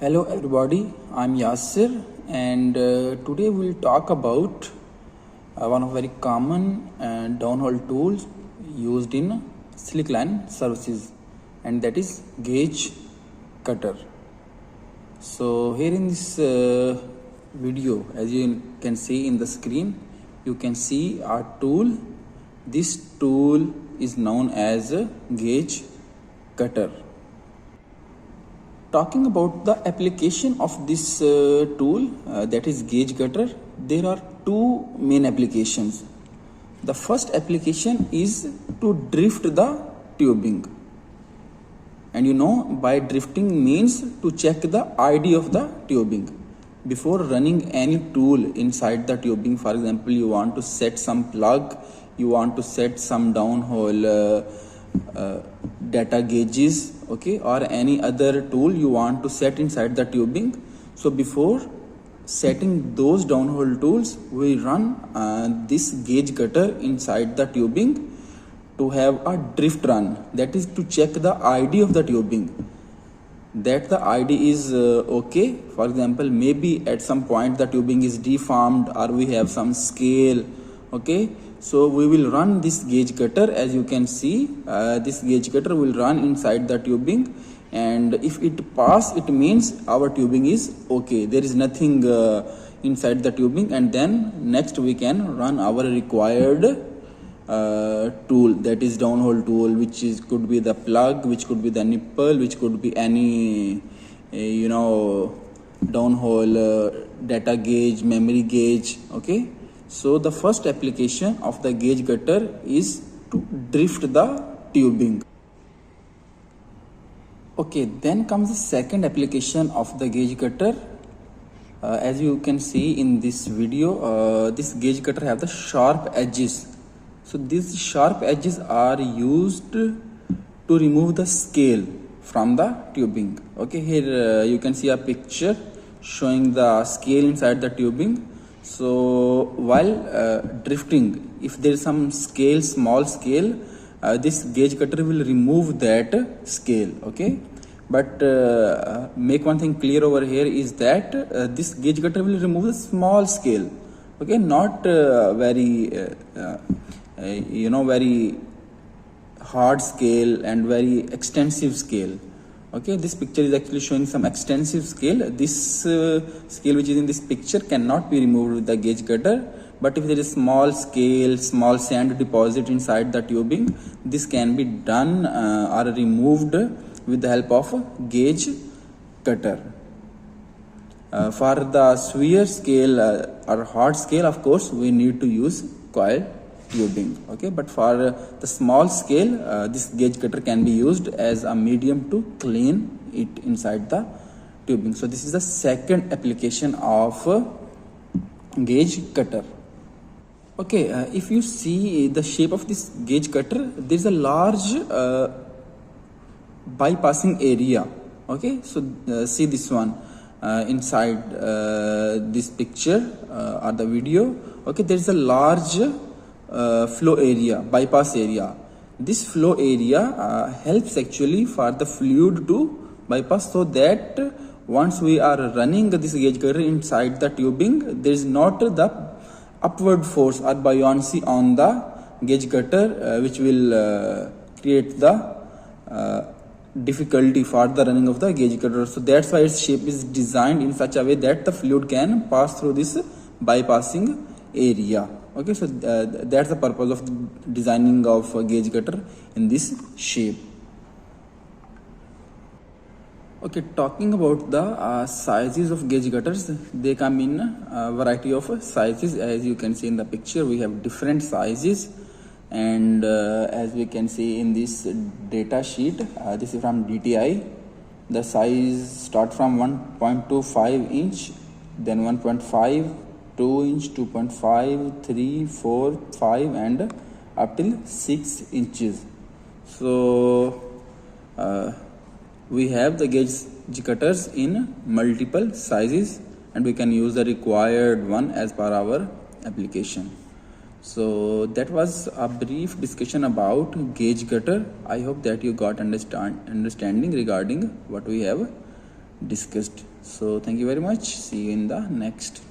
Hello everybody, I'm Yasir and today we'll talk about one of very common downhole tools used in Slickline services, and that is gauge cutter. So here in this video, as you can see in the screen, you can see our tool. This tool is known as a gauge cutter. Talking about the application of this tool, that is gauge cutter, there are two main applications. The first application is to drift the tubing, and by drifting means to check the ID of the tubing before running any tool inside the tubing. For example, you want to set some plug, you want to set some downhole data gauges, okay, or any other tool you want to set inside the tubing. So before setting those downhole tools, we run this gauge cutter inside the tubing to have a drift run, that is to check the ID of the tubing, that the ID is okay. For example, maybe at some point the tubing is deformed or we have some scale, okay. So we will run this gauge cutter. As you can see, this gauge cutter will run inside the tubing, and if it pass, it means our tubing is okay, there is nothing inside the tubing, and then next we can run our required tool, that is downhole tool, which is could be the plug, which could be the nipple, which could be any downhole data gauge, memory gauge, okay. So the first application of the gauge cutter is to drift the tubing. Okay, then comes the second application of the gauge cutter. As you can see in this video, this gauge cutter have the sharp edges. So these sharp edges are used to remove the scale from the tubing. Okay, here you can see a picture showing the scale inside the tubing. So while drifting, if there is some scale, small scale, this gauge cutter will remove that scale, okay. But make one thing clear over here is that this gauge cutter will remove the small scale, okay, not very very hard scale and very extensive scale. Okay, this picture is actually showing some extensive scale. This scale which is in this picture cannot be removed with the gauge cutter, but if there is small scale, small sand deposit inside the tubing, this can be done or removed with the help of gauge cutter. For the severe scale or hard scale, of course, we need to use coil tubing, okay. But for the small scale, this gauge cutter can be used as a medium to clean it inside the tubing. So this is the second application of gauge cutter. Okay, if you see the shape of this gauge cutter, there is a large bypassing area, okay. So see this one inside this picture or the video, okay. There is a large flow area, bypass area. This flow area helps actually for the fluid to bypass, so that once we are running this gauge cutter inside the tubing, there is not the upward force or buoyancy on the gauge cutter which will create the difficulty for the running of the gauge cutter. So that's why its shape is designed in such a way that the fluid can pass through this bypassing area. Okay, so that's the purpose of designing of a gauge cutter in this shape. Okay, talking about the sizes of gauge cutters, they come in a variety of sizes. As you can see in the picture, we have different sizes, and as we can see in this data sheet, this is from DTI. The size start from 1.25 inch, then 1.5, 2 inch, 2.5, 3, 4, 5, and up till 6 inches. So we have the gauge cutters in multiple sizes, and we can use the required one as per our application. So that was a brief discussion about gauge cutter. I hope that you got understanding regarding what we have discussed. So thank you very much. See you in the next